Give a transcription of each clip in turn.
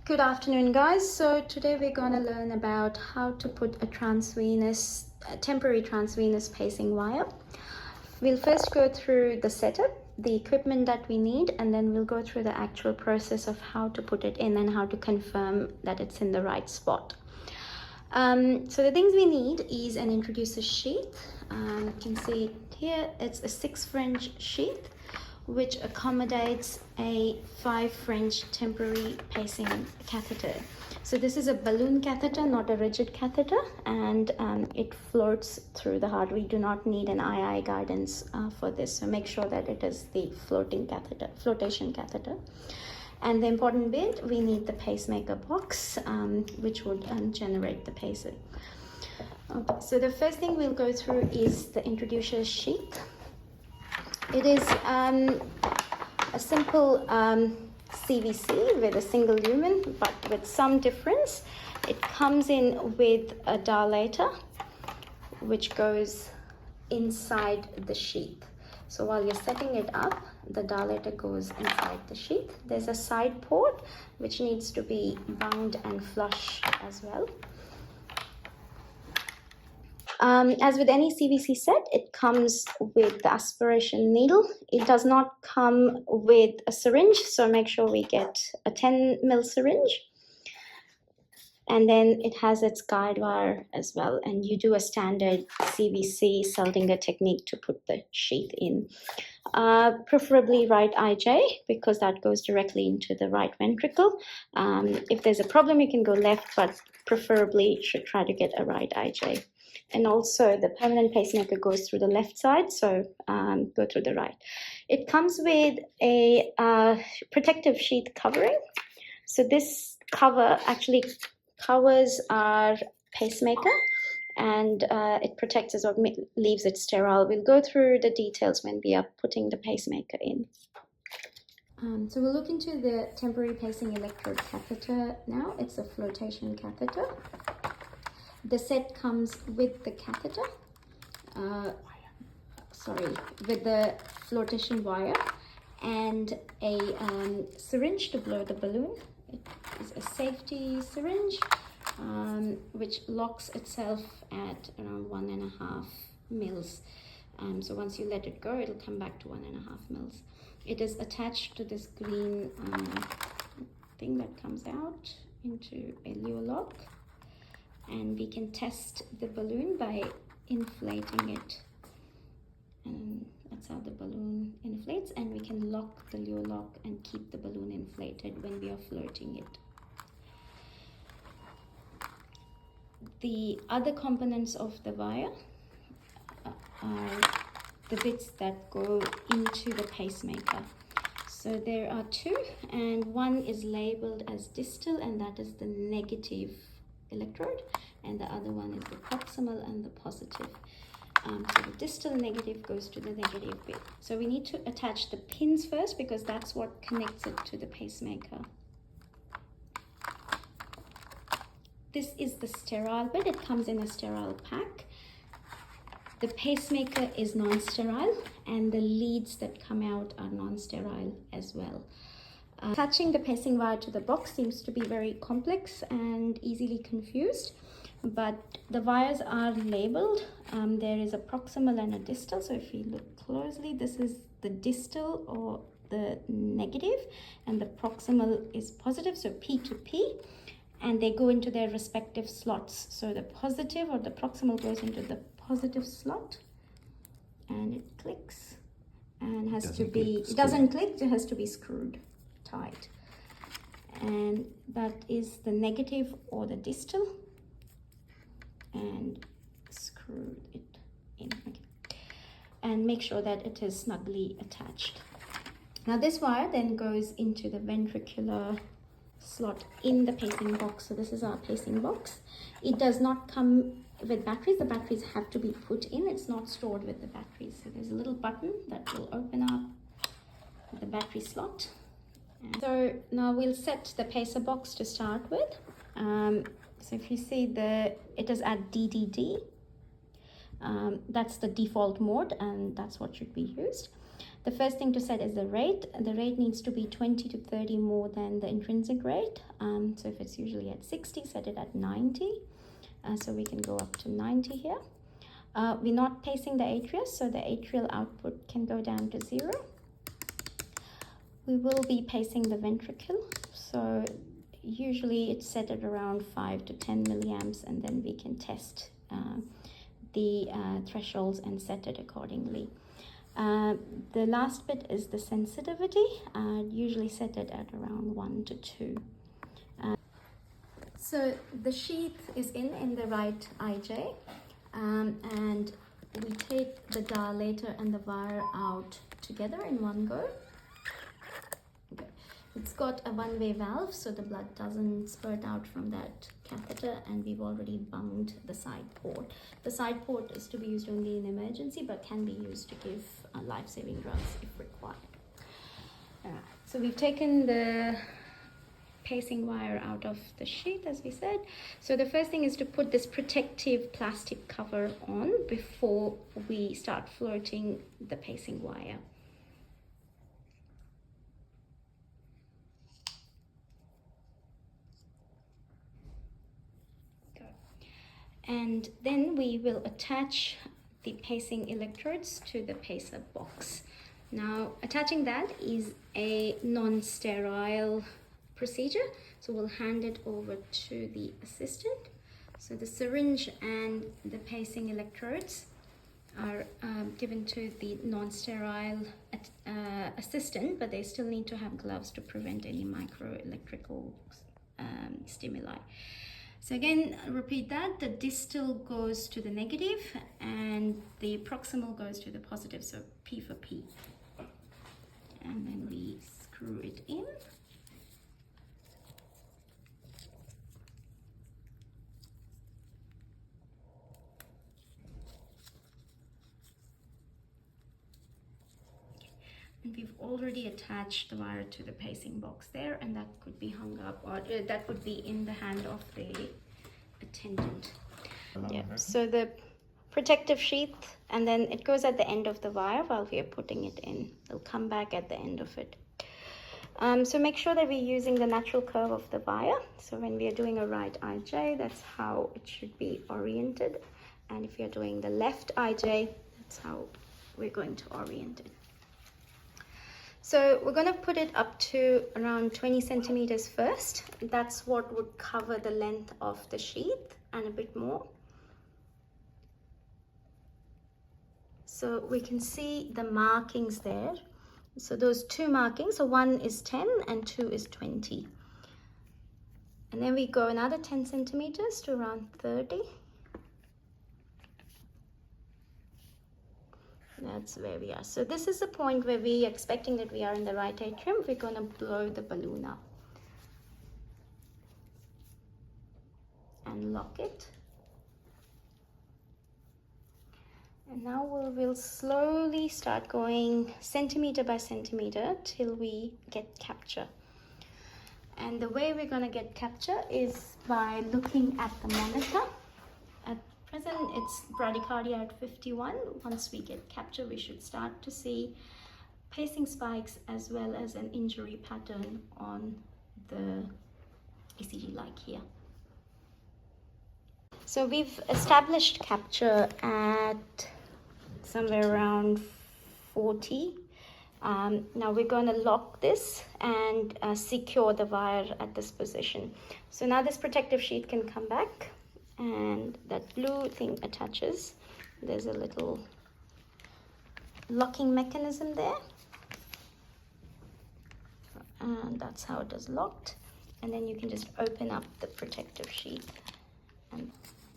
Good afternoon, guys. So today we're going to learn about how to put a temporary transvenous pacing wire. We'll first go through the setup, the equipment that we need, and then we'll go through the actual process of how to put it in and how to confirm that it's in the right spot. So the things we need is an introducer sheath. You can see it here. It's a 6 French sheath which accommodates a 5 French temporary pacing catheter. So this is a balloon catheter, not a rigid catheter, and it floats through the heart. We do not need an II guidance for this, so make sure that it is the flotation catheter. And the important bit, we need the pacemaker box, which would generate the pacer. Okay, so the first thing we'll go through is the introducer sheath. It is a simple CVC with a single lumen, but with some difference. It comes in with a dilator, which goes inside the sheath. So while you're setting it up, the dilator goes inside the sheath. There's a side port, which needs to be bound and flush as well. As with any CVC set, it comes with the aspiration needle. It does not come with a syringe, so make sure we get a 10 ml syringe. And then it has its guide wire as well, and you do a standard CVC Seldinger technique to put the sheath in. Preferably right IJ, because that goes directly into the right ventricle. If there's a problem, you can go left, but preferably should try to get a right IJ. And also the permanent pacemaker goes through the left side, so go through the right. It comes with a protective sheath covering. So this cover actually covers our pacemaker, and it protects us or leaves it sterile. We'll go through the details when we are putting the pacemaker in. So we'll look into the temporary pacing electrode catheter now. It's a flotation catheter. The set comes with the catheter, with the flotation wire and a syringe to blow the balloon. It is a safety syringe which locks itself at around 1.5 mils. So once you let it go, it'll come back to 1.5 mils. It is attached to this green thing that comes out into a lure lock. And we can test the balloon by inflating it, and that's how the balloon inflates, and we can lock the lure lock and keep the balloon inflated when we are floating it. The other components of the wire are the bits that go into the pacemaker. So there are 2, and one is labeled as distal, and that is the negative electrode, and the other one is the proximal and the positive. So the distal negative goes to the negative bit. So we need to attach the pins first, because that's what connects it to the pacemaker. This is the sterile bit. It comes in a sterile pack. The pacemaker is non-sterile, and the leads that come out are non-sterile as well. Attaching the pacing wire to the box seems to be very complex and easily confused, but the wires are labeled. There is a proximal and a distal. So if you look closely, this is the distal or the negative, and the proximal is positive, so P to P, and they go into their respective slots. So the positive or the proximal goes into the positive slot, and it clicks, and it doesn't click, it has to be screwed tight, and that is the negative or the distal, and screw it in. Okay. And make sure that it is snugly attached. Now this wire then goes into the ventricular slot in the pacing box. So this is our pacing box. It does not come with batteries. The batteries have to be put in. It's not stored with the batteries. So there's a little button that will open up the battery slot. So now we'll set the pacer box to start with. So if you see it is at DDD. That's the default mode, and that's what should be used. The first thing to set is the rate. The rate needs to be 20 to 30 more than the intrinsic rate. So if it's usually at 60, set it at 90. So we can go up to 90 here. We're not pacing the atrius, so the atrial output can go down to 0. We will be pacing the ventricle, so usually it's set at around 5 to 10 milliamps, and then we can test the thresholds and set it accordingly. The last bit is the sensitivity, usually set it at around 1 to 2. So the sheath is in the right IJ, and we take the dilator and the wire out together in one go. Okay. It's got a one-way valve, so the blood doesn't spurt out from that catheter, and we've already bunged the side port. The side port is to be used only in emergency, but can be used to give life-saving drugs if required. So we've taken the pacing wire out of the sheath, as we said. So the first thing is to put this protective plastic cover on before we start floating the pacing wire. And then we will attach the pacing electrodes to the pacer box. Now, attaching that is a non-sterile procedure, so we'll hand it over to the assistant. So the syringe and the pacing electrodes are given to the non-sterile assistant, but they still need to have gloves to prevent any microelectrical stimuli. So again, repeat that, the distal goes to the negative and the proximal goes to the positive, so P for P. And then we screw it in. And we've already attached the wire to the pacing box there, and that could be hung up, or that would be in the hand of the attendant. Yeah, so the protective sheath, and then it goes at the end of the wire while we are putting it in. It'll come back at the end of it. So make sure that we're using the natural curve of the wire. So when we are doing a right IJ, that's how it should be oriented. And if you're doing the left IJ, that's how we're going to orient it. So we're going to put it up to around 20 centimeters first. That's what would cover the length of the sheath and a bit more. So we can see the markings there. So those two markings, so one is 10 and 2 is 20. And then we go another 10 centimeters to around 30. That's where we are. So this is the point where we are expecting that we are in the right atrium. We're going to blow the balloon up and lock it. And now we'll slowly start going centimeter by centimeter till we get capture. And the way we're going to get capture is by looking at the monitor. At present, it's bradycardia at 51. Once we get capture, we should start to see pacing spikes as well as an injury pattern on the ECG like here. So we've established capture at somewhere around 40. Now we're going to lock this and secure the wire at this position. So now this protective sheath can come back, and that blue thing attaches. There's a little locking mechanism there, and that's how it is locked. And then you can just open up the protective sheath. And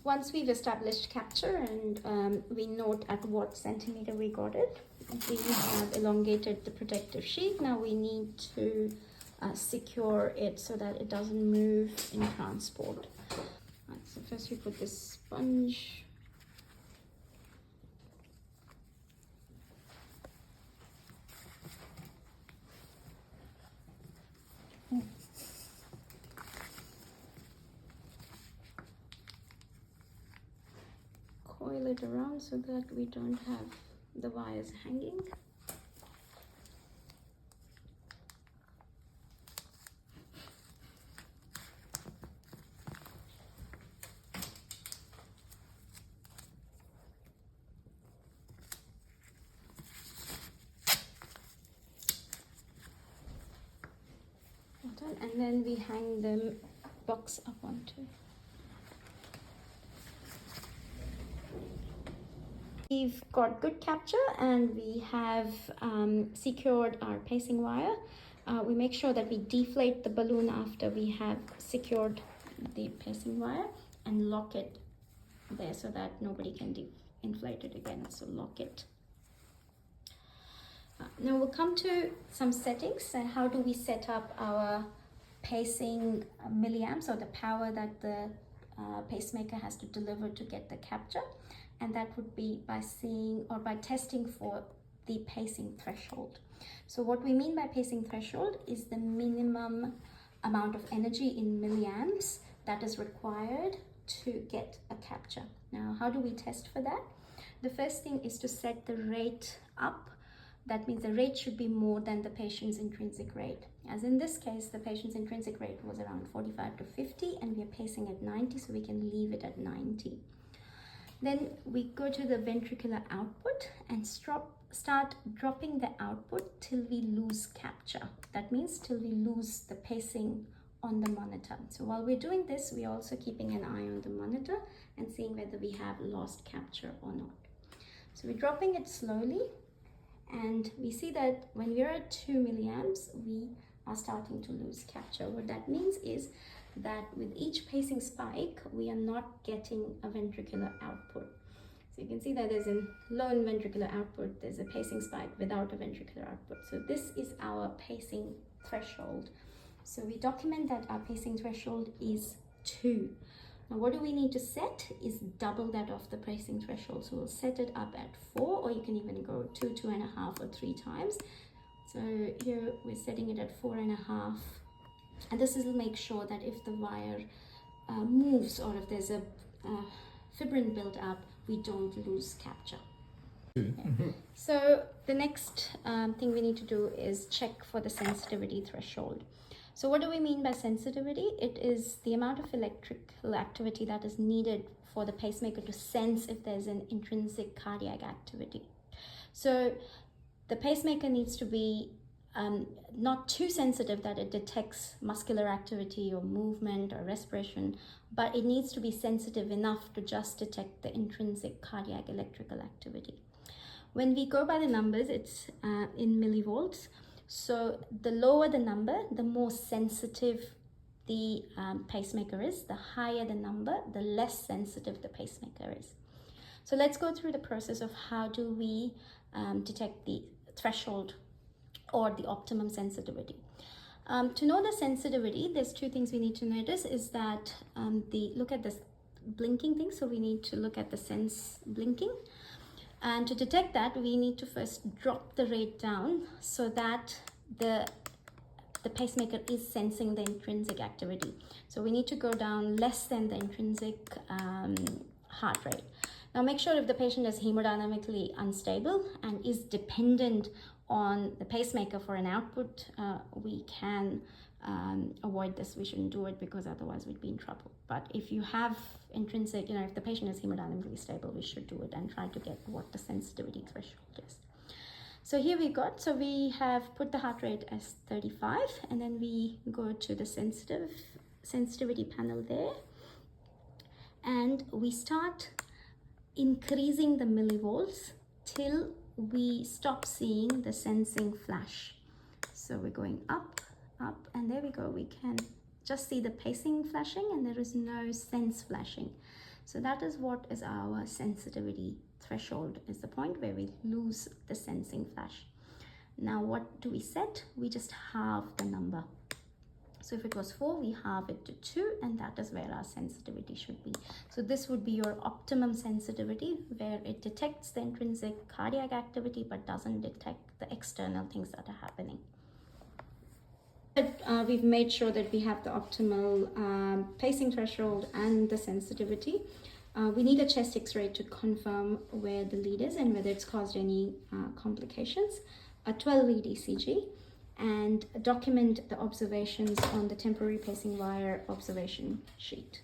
once we've established capture and we note at what centimeter we got it, we have elongated the protective sheath. Now we need to secure it so that it doesn't move in transport. Right, so first we put this sponge. Coil it around so that we don't have the wires hanging. done. And then we hang the box up onto. We've got good capture and we have secured our pacing wire. We make sure that we deflate the balloon after we have secured the pacing wire and lock it there so that nobody can inflate it again. So lock it. Now we'll come to some settings. How do we set up our pacing milliamps, or the power that the pacemaker has to deliver to get the capture? And that would be by seeing or by testing for the pacing threshold. So what we mean by pacing threshold is the minimum amount of energy in milliamps that is required to get a capture. Now, how do we test for that? The first thing is to set the rate up. That means the rate should be more than the patient's intrinsic rate. As in this case, the patient's intrinsic rate was around 45 to 50 and we are pacing at 90, so we can leave it at 90. Then we go to the ventricular output and start dropping the output till we lose capture. That means till we lose the pacing on the monitor. So while we're doing this, we're also keeping an eye on the monitor and seeing whether we have lost capture or not. So we're dropping it slowly, and we see that when we're at 2 milliamps, we are starting to lose capture. What that means is that with each pacing spike, we are not getting a ventricular output. So you can see that there's a low ventricular output, there's a pacing spike without a ventricular output. So this is our pacing threshold. So we document that our pacing threshold is 2. Now what do we need to set is double that of the pacing threshold. So we'll set it up at 4, or you can even go 2, 2.5, or 3 times. So here we're setting it at 4.5. And this will make sure that if the wire moves or if there's a fibrin built up, we don't lose capture. So the next thing we need to do is check for the sensitivity threshold. So what do we mean by sensitivity? It is the amount of electrical activity that is needed for the pacemaker to sense if there's an intrinsic cardiac activity. So the pacemaker needs to be not too sensitive that it detects muscular activity or movement or respiration, but it needs to be sensitive enough to just detect the intrinsic cardiac electrical activity. When we go by the numbers, it's in millivolts. So the lower the number, the more sensitive the pacemaker is. The higher the number, the less sensitive the pacemaker is. So let's go through the process of how do we detect the threshold or the optimum sensitivity. To know the sensitivity, there's 2 things we need to notice is that look at this blinking thing. So we need to look at the sense blinking. And to detect that, we need to first drop the rate down so that the pacemaker is sensing the intrinsic activity. So we need to go down less than the intrinsic heart rate. Now make sure if the patient is hemodynamically unstable and is dependent on the pacemaker for an output, we can avoid this. We shouldn't do it because otherwise we'd be in trouble. But if you have intrinsic, if the patient is hemodynamically stable, we should do it and try to get what the sensitivity threshold is. So here we have put the heart rate as 35, and then we go to the sensitivity panel there, and we start increasing the millivolts till we stop seeing the sensing flash. So we're going up, and there we go. We can just see the pacing flashing and there is no sense flashing. So that is what is our sensitivity threshold, is the point where we lose the sensing flash. Now what do we set? We just halve the number. So if it was 4, we halve it to 2, and that is where our sensitivity should be. So this would be your optimum sensitivity, where it detects the intrinsic cardiac activity but doesn't detect the external things that are happening. We've made sure that we have the optimal pacing threshold and the sensitivity. We need a chest x-ray to confirm where the lead is and whether it's caused any complications, a 12-lead ECG, and document the observations on the temporary pacing wire observation sheet.